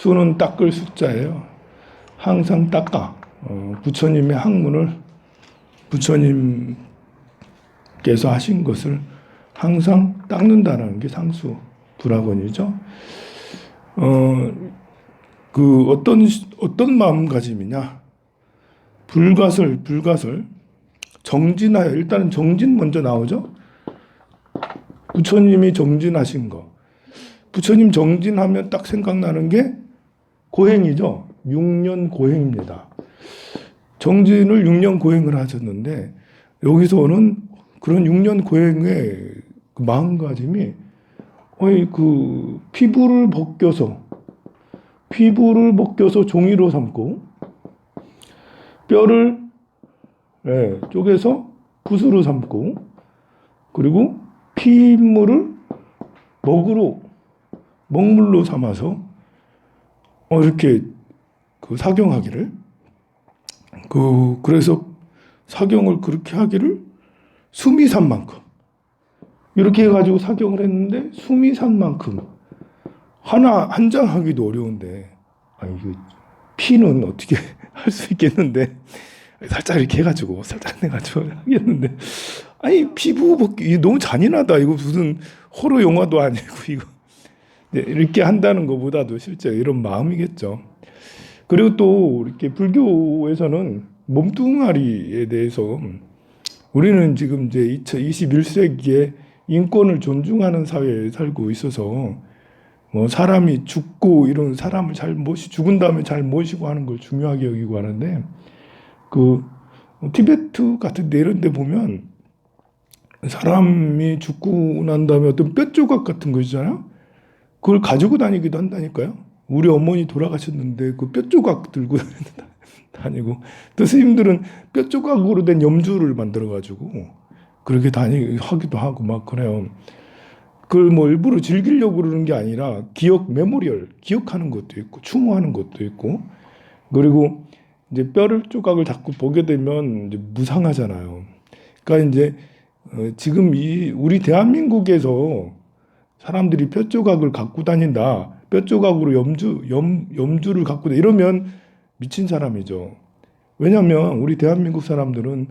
수는 닦을 숫자예요. 항상 닦아. 부처님의 학문을 부처님께서 하신 것을 항상 닦는다는 게 상수 불학원이죠. 그 어떤 마음가짐이냐? 불가설, 정진하여. 일단은 정진 먼저 나오죠. 부처님이 정진하신 거. 부처님 정진하면 딱 생각나는 게 고행이죠. 6년 고행입니다. 정진을 6년 고행을 하셨는데 여기서는 그런 6년 고행의 그 마음가짐이 그 피부를 벗겨서 종이로 삼고 뼈를 쪼개서 붓으로 삼고 그리고 피임물을 먹물로 삼아서 이렇게 그 사경하기를 그래서 사경을 그렇게 하기를 숨이 산 만큼 이렇게 해가지고 사경을 했는데 숨이 산 만큼 한 장 하기도 어려운데 이거 피는 어떻게 할 수 있겠는데 살짝 이렇게 해가지고 하겠는데 피부 벗기 너무 잔인하다. 이거 무슨 호러 영화도 아니고 이거 이렇게 한다는 것보다도 실제 이런 마음이겠죠. 그리고 또 이렇게 불교에서는 몸뚱아리에 대해서 우리는 지금 이제 21세기에 인권을 존중하는 사회에 살고 있어서 사람이 죽고 이런 사람을 죽은 다음에 잘 모시고 하는 걸 중요하게 여기고 하는데 그 티베트 같은 데 이런 데 보면 사람이 죽고 난 다음에 어떤 뼈 조각 같은 거 있잖아요. 그걸 가지고 다니기도 한다니까요. 우리 어머니 돌아가셨는데 그 뼈 조각 들고 다니고 또 스님들은 뼈 조각으로 된 염주를 만들어 가지고 그렇게 하기도 하고 막 그래요. 그걸 일부러 즐기려고 그러는 게 아니라 기억하는 것도 있고 추모하는 것도 있고 그리고 이제 조각을 자꾸 보게 되면 이제 무상하잖아요. 그러니까 이제 지금 우리 대한민국에서 사람들이 뼈 조각을 갖고 다닌다. 뼈 조각으로 염주를 갖고 다닌다. 이러면 미친 사람이죠. 왜냐하면 우리 대한민국 사람들은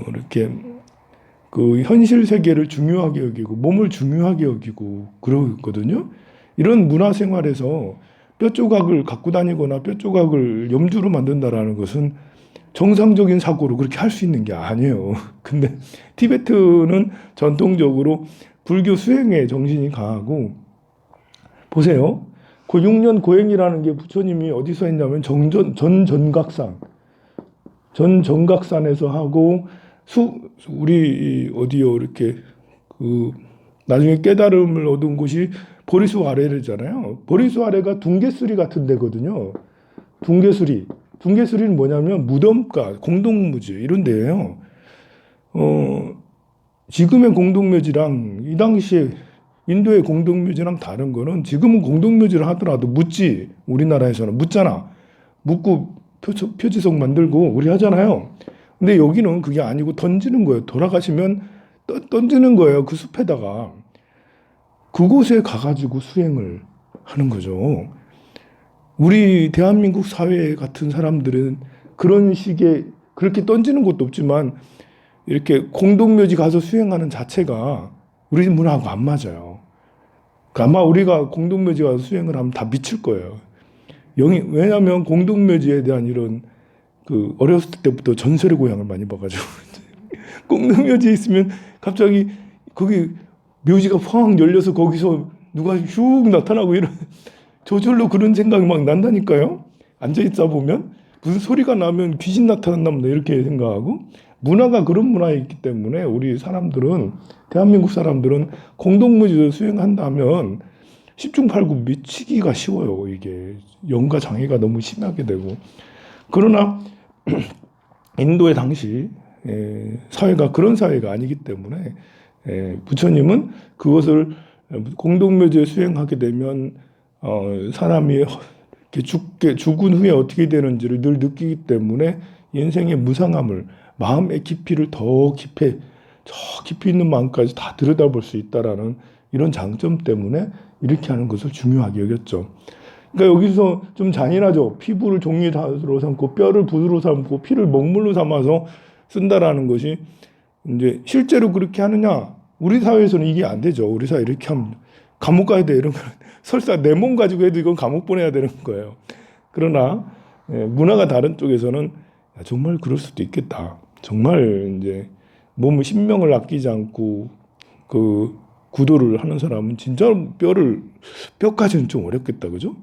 이렇게 그 현실 세계를 중요하게 여기고 몸을 중요하게 여기고 그러거든요. 이런 문화 생활에서 뼈 조각을 갖고 다니거나 뼈 조각을 염주로 만든다라는 것은 정상적인 사고로 그렇게 할 수 있는 게 아니에요. 근데 티베트는 전통적으로 불교 수행의 정신이 강하고 보세요. 그 6년 고행이라는 게 부처님이 어디서 했냐면 전정각산에서 하고 우리 어디요 이렇게 나중에 깨달음을 얻은 곳이 보리수 아래잖아요. 보리수 아래가 둥개수리 같은 데거든요. 둥개수리는 뭐냐면 무덤가, 공동묘지 이런 데예요. 지금의 공동묘지랑 이 당시에 인도의 공동묘지랑 다른 거는 지금은 공동묘지를 하더라도 묻지. 우리나라에서는 묻잖아. 묻고 표지석 만들고 우리 하잖아요. 근데 여기는 그게 아니고 던지는 거예요. 돌아가시면 던지는 거예요. 그 숲에다가. 그곳에 가가지고 수행을 하는 거죠. 우리 대한민국 사회 같은 사람들은 그런 식의 그렇게 던지는 것도 없지만 이렇게 공동묘지 가서 수행하는 자체가 우리 문화하고 안 맞아요. 아마 우리가 공동묘지 가서 수행을 하면 다 미칠 거예요. 왜냐하면 공동묘지에 대한 이런 어렸을 때부터 전설의 고향을 많이 봐가지고 공동묘지에 있으면 갑자기 거기 묘지가 펑 열려서 거기서 누가 슉 나타나고 이런 저절로 그런 생각이 막 난다니까요. 앉아있다 보면 무슨 소리가 나면 귀신 나타났나 보다 이렇게 생각하고 문화가 그런 문화에 있기 때문에 우리 사람들은 대한민국 사람들은 공동묘지를 수행한다면 10중 8구 미치기가 쉬워요. 이게 영가 장애가 너무 심하게 되고 그러나 인도의 당시 사회가 그런 사회가 아니기 때문에 부처님은 그것을 공동묘지에 수행하게 되면 사람이 죽은 후에 어떻게 되는지를 늘 느끼기 때문에 인생의 무상함을 마음의 깊이를 더 깊이 있는 마음까지 다 들여다볼 수 있다라는 이런 장점 때문에 이렇게 하는 것을 중요하게 여겼죠. 그러니까 여기서 좀 잔인하죠. 피부를 종이로 삼고 뼈를 붓으로 삼고 피를 먹물로 삼아서 쓴다라는 것이 이제 실제로 그렇게 하느냐? 우리 사회에서는 이게 안 되죠. 우리 사회 이렇게 하면 감옥 가야 돼 이런 거 설사 내 몸 가지고 해도 이건 감옥 보내야 되는 거예요. 그러나 문화가 다른 쪽에서는 정말 그럴 수도 있겠다. 정말 이제 몸을 신명을 아끼지 않고 그 구도를 하는 사람은 진짜 뼈까지는 좀 어렵겠다, 그죠?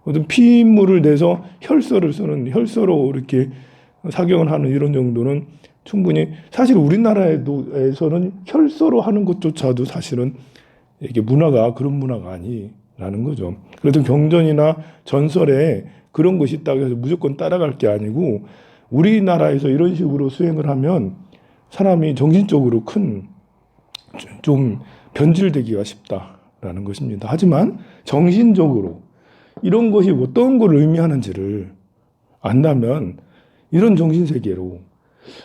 어떤 피임물을 내서 혈서를 쓰는 혈서로 이렇게 사경을 하는 이런 정도는 충분히 사실 우리나라에서는 혈서로 하는 것조차도 사실은 이게 문화가 그런 문화가 아니라는 거죠. 그래도 경전이나 전설에 그런 것이 있다고 해서 무조건 따라갈 게 아니고 우리나라에서 이런 식으로 수행을 하면 사람이 정신적으로 큰 좀 변질되기가 쉽다라는 것입니다. 하지만 정신적으로 이런 것이 어떤 걸 의미하는지를 안다면 이런 정신세계로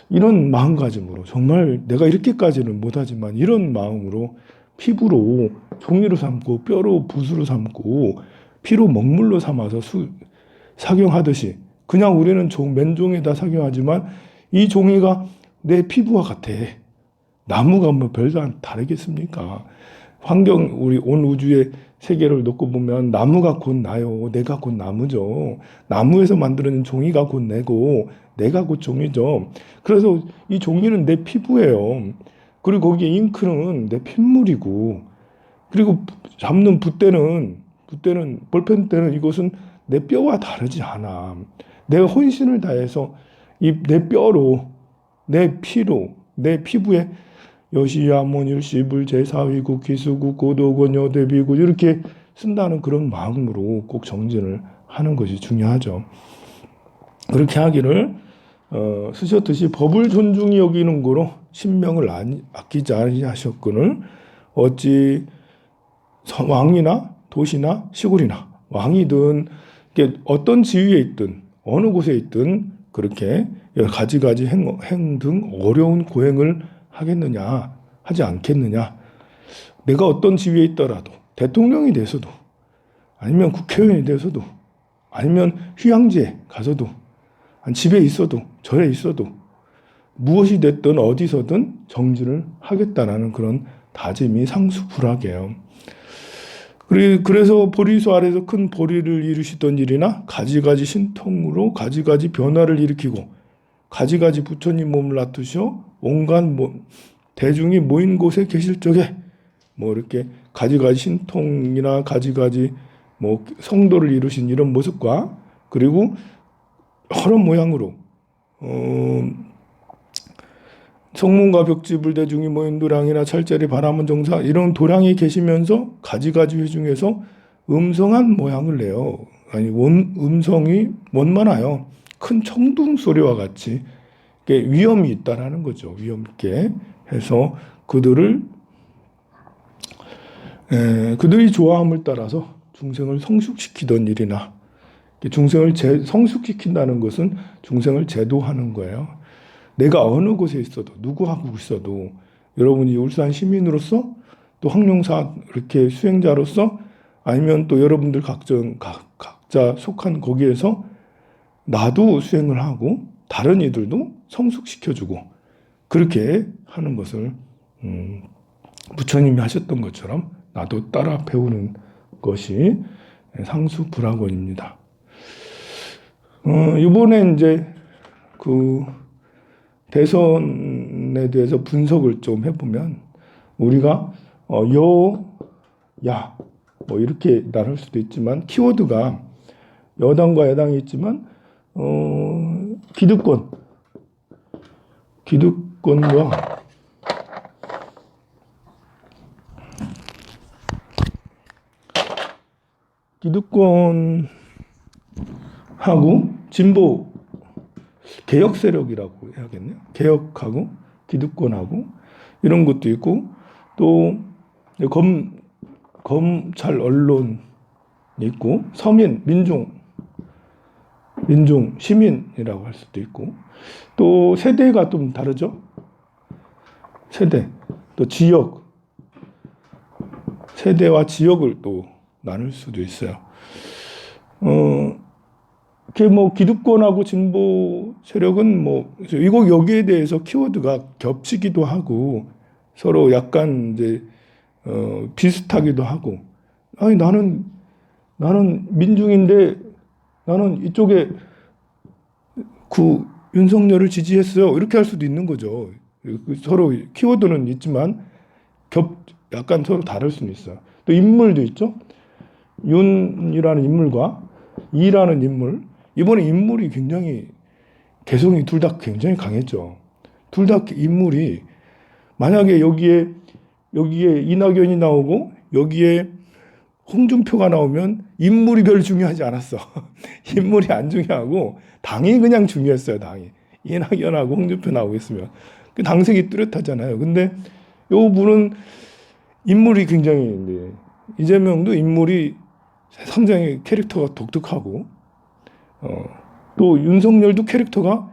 이런 마음가짐으로 정말 내가 이렇게까지는 못하지만 이런 마음으로 피부로 종이로 삼고 뼈로 붓으로 삼고 피로 먹물로 삼아서 사경하듯이 그냥 우리는 맨종에다 사경하지만 이 종이가 내 피부와 같아. 나무가 뭐 별도 안 다르겠습니까? 우리 온 우주의 세계를 놓고 보면 나무가 곧 나요. 내가 곧 나무죠. 나무에서 만들어낸 종이가 곧 내고 내가 곧 종이죠. 그래서 이 종이는 내 피부예요. 그리고 거기에 잉크는 내 핏물이고 그리고 잡는 붓대는 볼펜 때는 이것은 내 뼈와 다르지 않아. 내가 혼신을 다해서 내 뼈로 내 피로 내 피부에 여시야몬 일시불 제사위국 기수국 고도곤 여대비국 이렇게 쓴다는 그런 마음으로 꼭 정진을 하는 것이 중요하죠. 그렇게 하기를 쓰셨듯이 법을 존중히 여기는 거로 신명을 아끼지 아니하셨거늘 어찌 왕이나 도시나 시골이나 왕이든 어떤 지위에 있든 어느 곳에 있든 그렇게 가지가지 행 등 어려운 고행을 하겠느냐 하지 않겠느냐. 내가 어떤 지위에 있더라도 대통령이 돼서도 아니면 국회의원이 돼서도 아니면 휴양지에 가서도 집에 있어도 절에 있어도 무엇이 됐든 어디서든 정진을 하겠다라는 그런 다짐이 상수불학이에요. 그래서 보리수 아래서 큰 보리를 이루시던 일이나 가지가지 신통으로 가지가지 변화를 일으키고 가지가지 부처님 몸을 놔두셔 온갖 대중이 모인 곳에 계실 적에 이렇게 가지가지 신통이나 가지가지 성도를 이루신 이런 모습과 그리고 여러 모양으로 성문과 벽지불 대중이 모인 도량이나 철제리 바라문 정사 이런 도량이 계시면서 가지가지 회중에서 음성한 모양을 내요. 음성이 원만하여 큰 청둥 소리와 같이 위엄이 있다라는 거죠. 위엄 있게 해서 그들이 좋아함을 따라서 중생을 성숙시키던 일이나 중생을 성숙시킨다는 것은 중생을 제도하는 거예요. 내가 어느 곳에 있어도 누구하고 있어도 여러분이 울산 시민으로서 또 황룡사 이렇게 수행자로서 아니면 또 여러분들 각자 속한 거기에서 나도 수행을 하고 다른 이들도 성숙시켜주고 그렇게 하는 것을 부처님이 하셨던 것처럼 나도 따라 배우는 것이 상수불학원입니다. 이번에 이제 그 대선에 대해서 분석을 좀 해보면 우리가 야 이렇게 나눌 수도 있지만 키워드가 여당과 야당이 있지만 기득권과 기득권하고 진보 개혁 세력이라고 해야겠네요. 개혁하고 기득권하고 이런 것도 있고 또 검찰 언론이 있고 서민 민중 시민이라고 할 수도 있고 또 세대가 좀 다르죠. 세대 또 지역 세대와 지역을 또 나눌 수도 있어요. 이렇게 뭐 기득권하고 진보 세력은 뭐 이거 여기에 대해서 키워드가 겹치기도 하고 서로 약간 이제 비슷하기도 하고 아니 나는 민중인데 나는 이쪽에 그 윤석열을 지지했어요. 이렇게 할 수도 있는 거죠. 서로 키워드는 있지만 약간 서로 다를 수는 있어요. 또 인물도 있죠. 윤이라는 인물과 이라는 인물. 이번에 인물이 굉장히 개성이 둘 다 굉장히 강했죠. 둘 다 인물이 만약에 여기에 이낙연이 나오고 여기에 홍준표가 나오면 인물이 별로 중요하지 않았어. 인물이 안 중요하고 당이 그냥 중요했어요. 당이 이낙연하고 홍준표 나오고 있으면 그 당색이 뚜렷하잖아요. 근데 요 분은 인물이 굉장히 이재명도 인물이 상당히 캐릭터가 독특하고 또 윤석열도 캐릭터가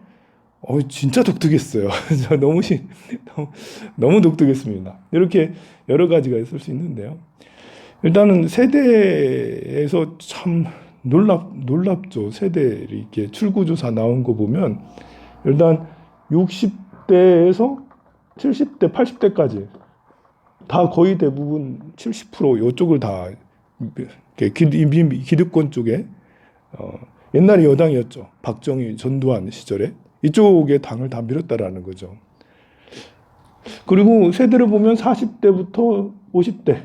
진짜 독특했어요. 너무 독특했습니다. 이렇게 여러 가지가 있을 수 있는데요. 일단은 세대에서 참 놀랍죠. 세대 이렇게 출구조사 나온 거 보면 일단 60대에서 70대, 80대까지 다 거의 대부분 70% 이쪽을 다 기득권 쪽에 옛날에 여당이었죠. 박정희, 전두환 시절에 이쪽에 당을 다 밀었다라는 거죠. 그리고 세대를 보면 40대부터 50대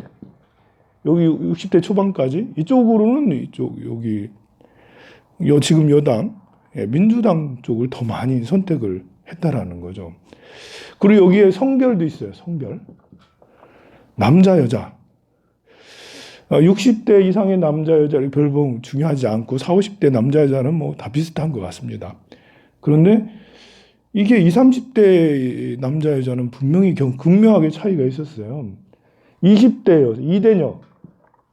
여기 60대 초반까지 이쪽으로는 여기 지금 여당 민주당 쪽을 더 많이 선택을 했다라는 거죠. 그리고 여기에 성별도 있어요. 성별 남자 여자 60대 이상의 남자 여자를 별로 중요하지 않고 40, 50대 남자 여자는 뭐 다 비슷한 것 같습니다. 그런데 이게 20, 30대 남자 여자는 분명히 극명하게 차이가 있었어요. 20대요.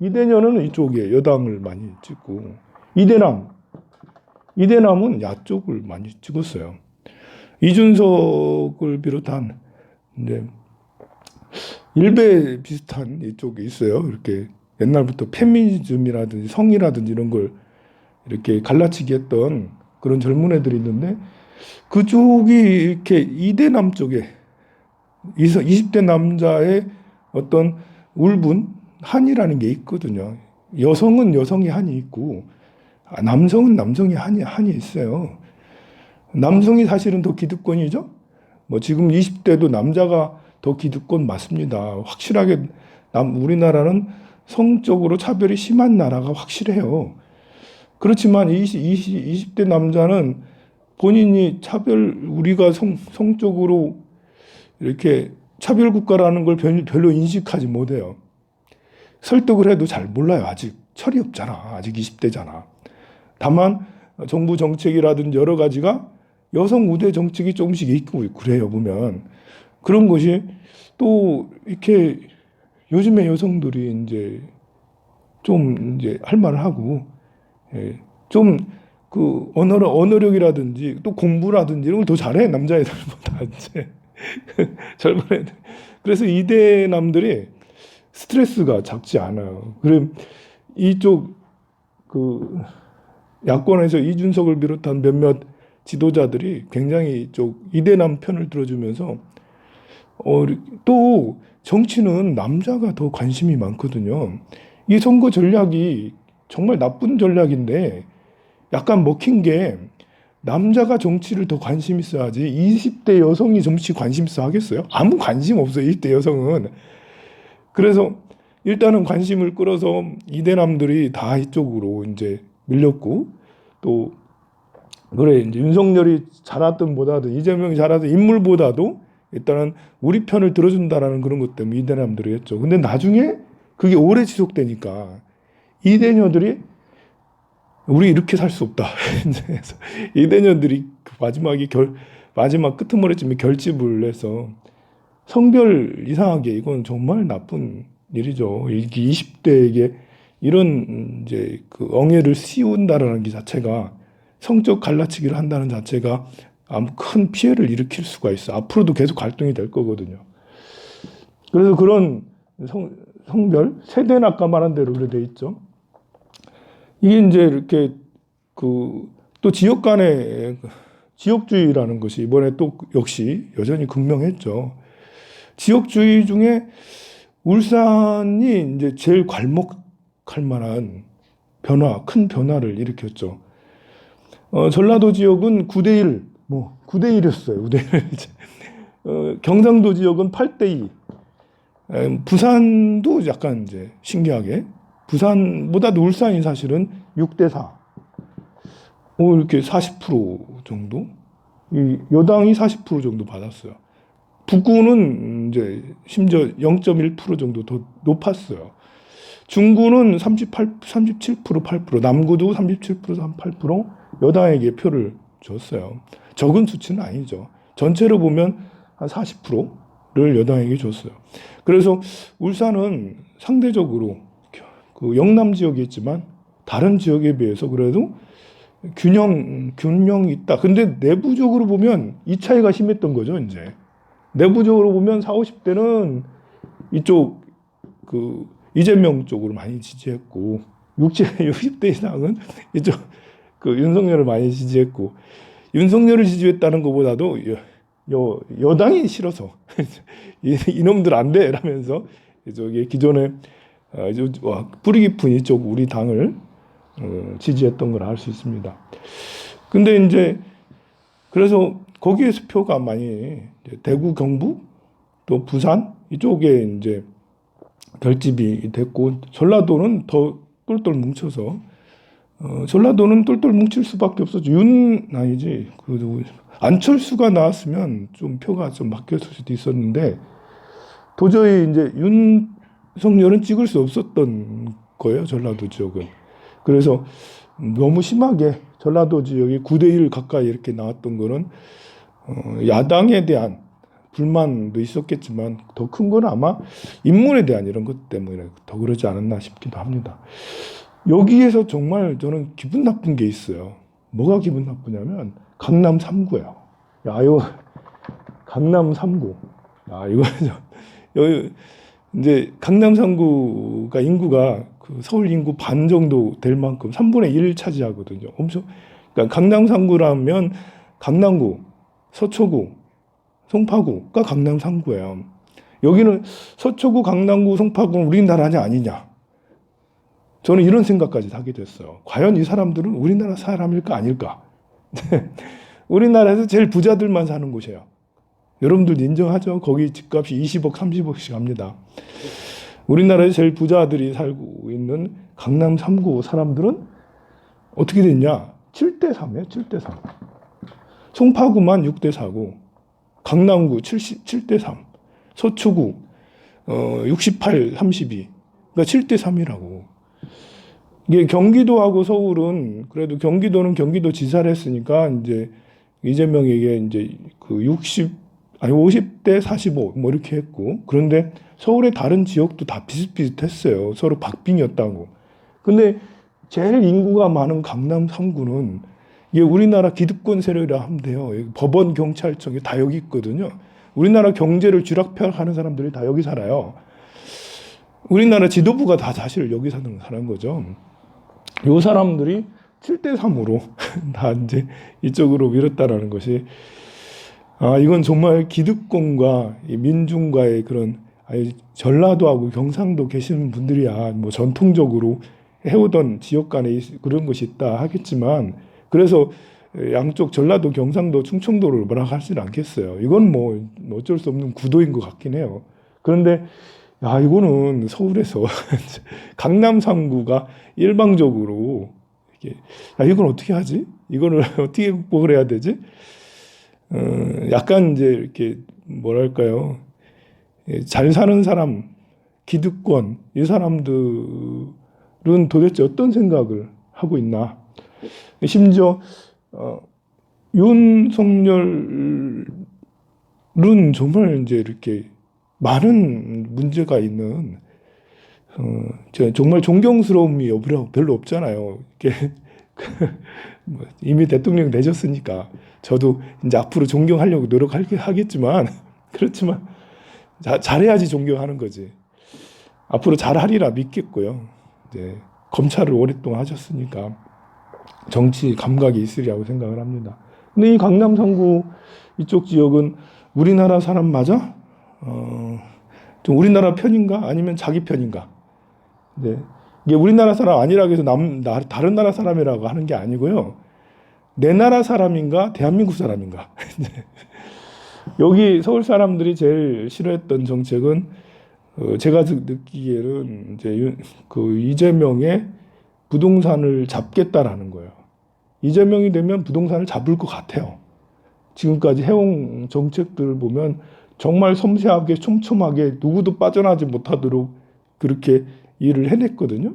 이대녀는 이쪽에 여당을 많이 찍고 이대남은 야쪽을 많이 찍었어요. 이준석을 비롯한 이제 일베 비슷한 이쪽에 있어요. 이렇게 옛날부터 페미니즘이라든지 성이라든지 이런 걸 이렇게 갈라치기 했던 그런 젊은 애들이 있는데 그쪽이 이렇게 이대남 쪽에 20대 남자의 어떤 울분 한이라는 게 있거든요. 여성은 여성의 한이 있고 남성은 남성의 한이 있어요. 남성이 사실은 더 기득권이죠. 뭐 지금 20대도 남자가 더 기득권 맞습니다. 확실하게 우리나라는 성적으로 차별이 심한 나라가 확실해요. 그렇지만 20대 남자는 본인이 우리가 성적으로 이렇게 차별국가라는 걸 별로 인식하지 못해요. 설득을 해도 잘 몰라요. 아직 철이 없잖아. 아직 20대잖아. 다만 정부 정책이라든지 여러 가지가 여성 우대 정책이 조금씩 있고 그래요. 보면 그런 것이 또 이렇게 요즘에 여성들이 이제 좀 이제 할 말을 하고 좀 그 언어력이라든지 또 공부라든지 이런 걸 더 잘해 남자애들보다 이제 젊은 애들. 그래서 이대남들이 스트레스가 작지 않아요. 그럼 이쪽 그 야권에서 이준석을 비롯한 몇몇 지도자들이 굉장히 이쪽 이대남 편을 들어주면서 또 정치는 남자가 더 관심이 많거든요. 이 선거 전략이 정말 나쁜 전략인데 약간 먹힌 게 남자가 정치를 더 관심 있어 하지 20대 여성이 정치 관심 있어 하겠어요? 아무 관심 없어요. 20대 여성은. 그래서 일단은 관심을 끌어서 이대남들이 다 이쪽으로 이제 밀렸고 또 그래 이제 윤석열이 잘하든 못하든 이재명이 잘하든 인물보다도 일단은 우리 편을 들어준다라는 그런 것 때문에 이대남들이 했죠. 근데 나중에 그게 오래 지속되니까 이대녀들이 우리 이렇게 살 수 없다. 그래서 이대녀들이 마지막 끄트머리쯤에 결집을 해서 성별 이상하게 이건 정말 나쁜 일이죠. 20대에게 이런 이제 그 엉애를 씌운다라는 게 자체가 성적 갈라치기를 한다는 자체가 아무 큰 피해를 일으킬 수가 있어. 앞으로도 계속 갈등이 될 거거든요. 그래서 그런 성별 세대는 아까 말한 대로 그래 돼 있죠. 이게 이제 이렇게 그 또 지역 간의 지역주의라는 것이 이번에 또 역시 여전히 극명했죠. 지역주의 중에 울산이 이제 제일 괄목할 만한 큰 변화를 일으켰죠. 전라도 지역은 9대1, 9대1이었어요. 9대1. 경상도 지역은 8대2. 부산도 약간 이제 신기하게 부산보다도 울산이 사실은 6대4. 이렇게 40% 정도? 이 여당이 40% 정도 받았어요. 북구는 이제 심지어 0.1% 정도 더 높았어요. 중구는 37%, 8%, 남구도 37%, 38% 여당에게 표를 줬어요. 적은 수치는 아니죠. 전체로 보면 한 40%를 여당에게 줬어요. 그래서 울산은 상대적으로 그 영남 지역이 있지만 다른 지역에 비해서 그래도 균형이 있다. 근데 내부적으로 보면 이 차이가 심했던 거죠, 이제. 내부적으로 보면 40, 50대는 이쪽 그 이재명 쪽으로 많이 지지했고 60대 이상은 이쪽 그 윤석열을 많이 지지했고 윤석열을 지지했다는 것보다도 여당이 싫어서 이놈들 안 돼 라면서 저기 기존에 뿌리 깊은 이쪽 우리 당을 지지했던 걸 알 수 있습니다. 근데 이제 그래서 거기에서 표가 많이 대구, 경북 또 부산 이쪽에 이제 결집이 됐고 전라도는 더 똘똘 뭉쳐서 전라도는 똘똘 뭉칠 수밖에 없었죠. 안철수가 나왔으면 좀 표가 좀 바뀌었을 수도 있었는데 도저히 이제 윤석열은 찍을 수 없었던 거예요. 전라도 지역은. 그래서 너무 심하게 전라도 지역이 9대1 가까이 이렇게 나왔던 거는 야당에 대한 불만도 있었겠지만 더 큰 건 아마 인물에 대한 이런 것 때문에 더 그러지 않았나 싶기도 합니다. 여기에서 정말 저는 기분 나쁜 게 있어요. 뭐가 기분 나쁘냐면 강남 3구예요. 이거 강남 3구. 이거 여기 이제 강남 3구가 인구가 그 서울 인구 반 정도 될 만큼 3분의 1 차지하거든요. 엄청. 그러니까 강남 3구라면 강남구, 서초구, 송파구가 강남 3구예요. 여기는 서초구, 강남구, 송파구는 우리나라냐 아니냐. 저는 이런 생각까지 하게 됐어요. 과연 이 사람들은 우리나라 사람일까 아닐까? 우리나라에서 제일 부자들만 사는 곳이에요. 여러분들 인정하죠? 거기 집값이 20억, 30억씩 합니다. 우리나라에서 제일 부자들이 살고 있는 강남 3구 사람들은 어떻게 됐냐? 7대3이에요. 7대3. 송파구만 6대4고 강남구 7대3. 서초구 68, 32. 그러니까 7대3이라고. 이게 경기도하고 서울은 그래도 경기도는 경기도지사를 했으니까 이제 이재명에게 이제 그 50대 45 뭐 이렇게 했고 그런데 서울의 다른 지역도 다 비슷비슷했어요. 서로 박빙이었다고. 근데 제일 인구가 많은 강남 3구는 이게 우리나라 기득권 세력이라 하면 돼요. 법원, 경찰청이 다 여기 있거든요. 우리나라 경제를 쥐락펴락하는 사람들이 다 여기 살아요. 우리나라 지도부가 다 사실 여기 사는 거죠. 요 사람들이 7대3으로 다 이제 이쪽으로 밀었다라는 것이 이건 정말 기득권과 민중과의 그런 전라도하고 경상도 계시는 분들이야 뭐 전통적으로 해오던 지역 간에 그런 것이 있다 하겠지만 그래서 양쪽 전라도, 경상도, 충청도를 뭐라 하지는 않겠어요. 이건 뭐 어쩔 수 없는 구도인 것 같긴 해요. 그런데 이거는 서울에서 강남 3구가 일방적으로 이건 어떻게 하지? 이거를 어떻게 극복을 해야 되지? 약간 이제 이렇게 뭐랄까요? 잘 사는 사람, 기득권 이 사람들은 도대체 어떤 생각을 하고 있나? 심지어 윤석열은 정말 이제 이렇게 많은 문제가 있는 정말 존경스러움이 별로 없잖아요. 이미 대통령 되셨으니까 저도 이제 앞으로 존경하려고 노력하겠지만 그렇지만 잘해야지 존경하는 거지. 앞으로 잘하리라 믿겠고요. 이제 검찰을 오랫동안 하셨으니까 정치 감각이 있으리라고 생각을 합니다. 근데 이 강남 3구 이쪽 지역은 우리나라 사람 맞아? 좀 우리나라 편인가? 아니면 자기 편인가? 네. 이게 우리나라 사람 아니라고 해서 다른 나라 사람이라고 하는 게 아니고요. 내 나라 사람인가? 대한민국 사람인가? 여기 서울 사람들이 제일 싫어했던 정책은 제가 느끼기에는 이제 그 이재명의 부동산을 잡겠다라는 거예요. 이재명이 되면 부동산을 잡을 것 같아요. 지금까지 해온 정책들을 보면 정말 섬세하게 촘촘하게 누구도 빠져나지 못하도록 그렇게 일을 해냈거든요.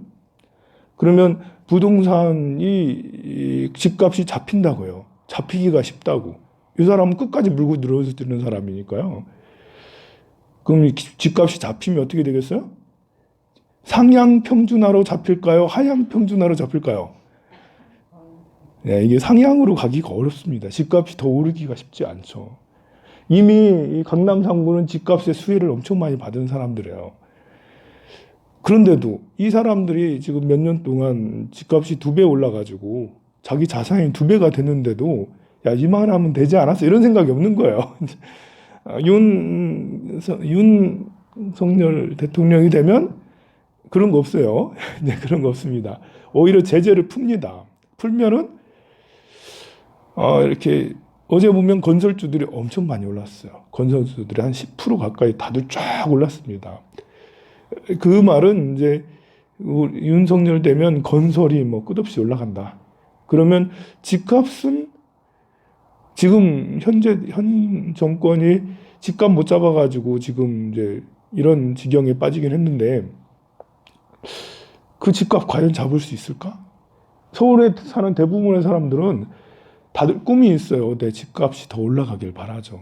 그러면 부동산이 집값이 잡힌다고요. 잡히기가 쉽다고. 이 사람은 끝까지 물고 늘어지는 사람이니까요. 그럼 집값이 잡히면 어떻게 되겠어요? 상향 평준화로 잡힐까요? 하향 평준화로 잡힐까요? 네, 이게 상향으로 가기가 어렵습니다. 집값이 더 오르기가 쉽지 않죠. 이미 이 강남 3구는 집값의 수혜를 엄청 많이 받은 사람들이에요. 그런데도 이 사람들이 지금 몇 년 동안 집값이 2배 올라가지고 자기 자산이 2배가 됐는데도 야, 이만하면 되지 않았어? 이런 생각이 없는 거예요. 윤석열 대통령이 되면 그런 거 없어요. 네, 그런 거 없습니다. 오히려 제재를 풉니다. 풀면은 이렇게 어제 보면 건설주들이 엄청 많이 올랐어요. 건설주들이 한 10% 가까이 다들 쫙 올랐습니다. 그 말은 이제 윤석열 되면 건설이 뭐 끝없이 올라간다. 그러면 집값은 지금 현 정권이 집값 못 잡아가지고 지금 이제 이런 지경에 빠지긴 했는데 그 집값 과연 잡을 수 있을까? 서울에 사는 대부분의 사람들은 다들 꿈이 있어요. 내 집값이 더 올라가길 바라죠.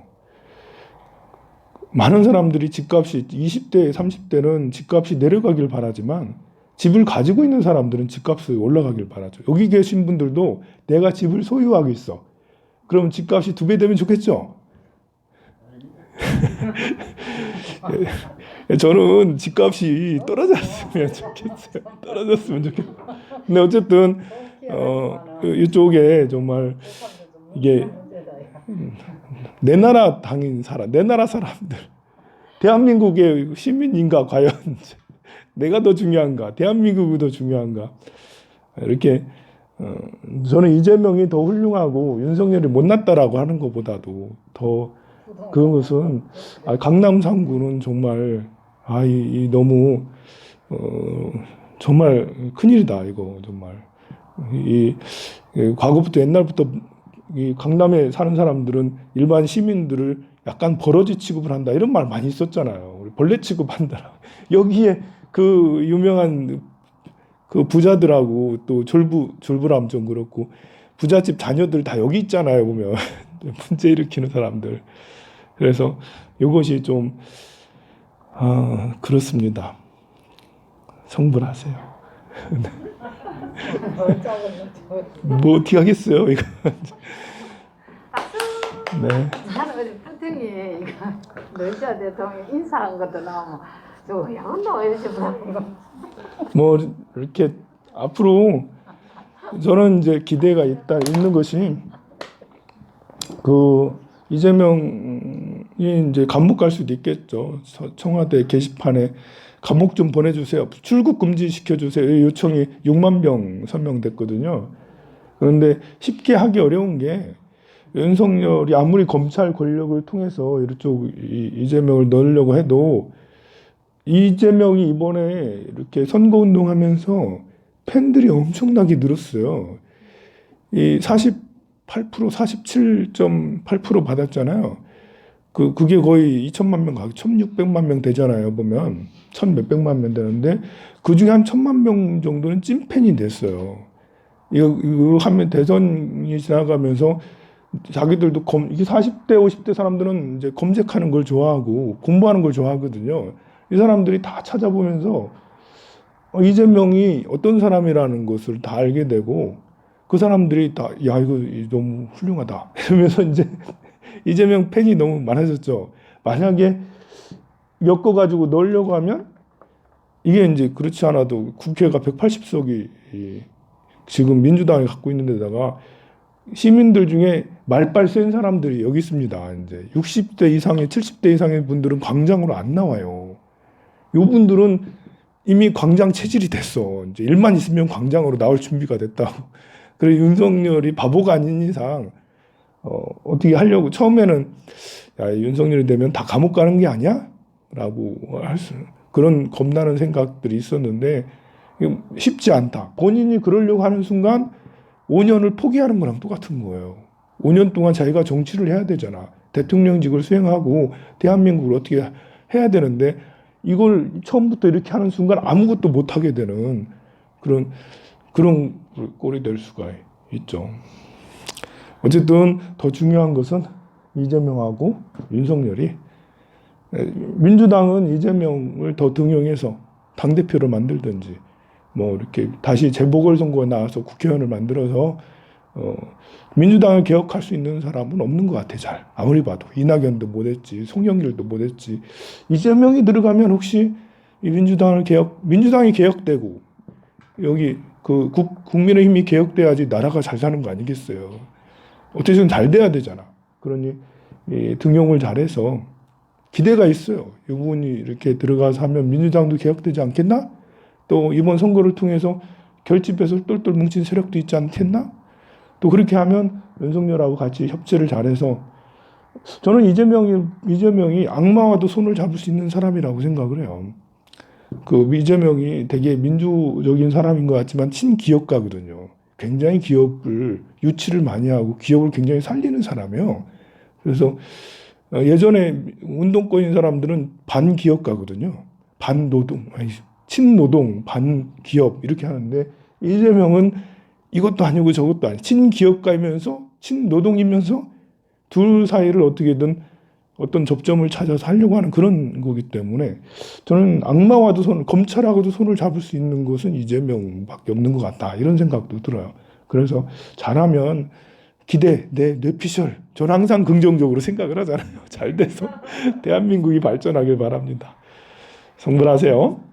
많은 사람들이 집값이 20대, 30대는 집값이 내려가길 바라지만 집을 가지고 있는 사람들은 집값이 올라가길 바라죠. 여기 계신 분들도 내가 집을 소유하고 있어. 그럼 집값이 2배 되면 좋겠죠? 저는 집값이 떨어졌으면 좋겠어요. 떨어졌으면 좋겠어요. 근데 어쨌든 이쪽에 정말 이게 내 나라 당인 사람, 내 나라 사람들, 대한민국의 시민인가 과연 내가 더 중요한가, 대한민국이 더 중요한가 이렇게 저는 이재명이 더 훌륭하고 윤석열이 못났다라고 하는 것보다도 더 그것은 강남 3구는 정말 너무 정말 큰일이다 이거 정말 과거부터 옛날부터 이 강남에 사는 사람들은 일반 시민들을 약간 버러지 취급을 한다 이런 말 많이 있었잖아요. 우리 벌레 취급한다. 여기에 그 유명한 그 부자들하고 또 졸부람 좀 그렇고 부잣집 자녀들 다 여기 있잖아요. 보면 문제 일으키는 사람들. 그래서 이것이 좀 그렇습니다. 성불하세요. 뭐 어떻게 하겠어요 이거. 네. 나는 어제 푸팅이 이거 노자 대통령 인사한 것도 나오면 저 야근도 이러지 뭐 이렇게 앞으로 저는 이제 기대가 있는 것이 그 이재명이 이제 감옥 갈 수도 있겠죠. 청와대 게시판에 감옥 좀 보내주세요. 출국 금지 시켜주세요. 요청이 6만 명 서명됐거든요. 그런데 쉽게 하기 어려운 게 윤석열이 아무리 검찰 권력을 통해서 이쪽 이재명을 넣으려고 해도 이재명이 이번에 이렇게 선거운동하면서 팬들이 엄청나게 늘었어요. 이 48%, 47.8% 받았잖아요. 그게 거의 2천만 명 가고 1,600만 명 되잖아요. 보면 1,몇백만 명 되는데 그 중에 한 1,000만 명 정도는 찐팬이 됐어요. 이거 하면 대선이 지나가면서 자기들도 이게 40대, 50대 사람들은 이제 검색하는 걸 좋아하고 공부하는 걸 좋아하거든요. 이 사람들이 다 찾아보면서 이재명이 어떤 사람이라는 것을 다 알게 되고 그 사람들이 다 야 이거 너무 훌륭하다 이러면서 이제 이재명 팬이 너무 많아졌죠. 만약에 엮어가지고 넣으려고 하면 이게 이제 그렇지 않아도 국회가 180석이 지금 민주당이 갖고 있는 데다가 시민들 중에 말빨 센 사람들이 여기 있습니다. 이제 60대 이상의 70대 이상의 분들은 광장으로 안 나와요. 요 분들은 이미 광장 체질이 됐어. 이제 일만 있으면 광장으로 나올 준비가 됐다고. 그래 윤석열이 바보가 아닌 이상 어떻게 하려고 처음에는 야, 윤석열이 되면 다 감옥 가는 게 아니야? 라고 그런 겁나는 생각들이 있었는데 쉽지 않다. 본인이 그러려고 하는 순간 5년을 포기하는 거랑 똑같은 거예요. 5년 동안 자기가 정치를 해야 되잖아. 대통령직을 수행하고 대한민국을 어떻게 해야 되는데 이걸 처음부터 이렇게 하는 순간 아무것도 못 하게 되는 그런 꼴이 될 수가 있죠. 어쨌든 더 중요한 것은 이재명하고 윤석열이 민주당은 이재명을 더 등용해서 당대표를 만들든지 뭐 이렇게 다시 재보궐선거에 나와서 국회의원을 만들어서 민주당을 개혁할 수 있는 사람은 없는 것 같아. 잘 아무리 봐도 이낙연도 못했지, 송영길도 못했지. 이재명이 들어가면 혹시 이 민주당이 개혁되고 여기 그 국민의힘이 개혁돼야지 나라가 잘 사는 거 아니겠어요. 어떻게든 잘 돼야 되잖아. 그러니 이 등용을 잘해서 기대가 있어요. 이분이 이렇게 들어가서 하면 민주당도 개혁되지 않겠나? 또 이번 선거를 통해서 결집해서 똘똘 뭉친 세력도 있지 않겠나? 또 그렇게 하면 윤석열하고 같이 협치를 잘해서 저는 이재명이 악마와도 손을 잡을 수 있는 사람이라고 생각을 해요. 그 이재명이 되게 민주적인 사람인 것 같지만 친기업가거든요. 굉장히 기업을 유치를 많이 하고 기업을 굉장히 살리는 사람이에요. 그래서 예전에 운동권인 사람들은 반기업가거든요. 반노동, 친노동, 반기업 이렇게 하는데 이재명은 이것도 아니고 저것도 아니고 친기업가이면서 친노동이면서 둘 사이를 어떻게든 어떤 접점을 찾아서 하려고 하는 그런 거기 때문에 저는 악마와도 검찰하고도 손을 잡을 수 있는 것은 이재명밖에 없는 것 같다 이런 생각도 들어요. 그래서 잘하면 내 뇌피셜 저는 항상 긍정적으로 생각을 하잖아요. 잘 돼서 대한민국이 발전하길 바랍니다. 성불하세요.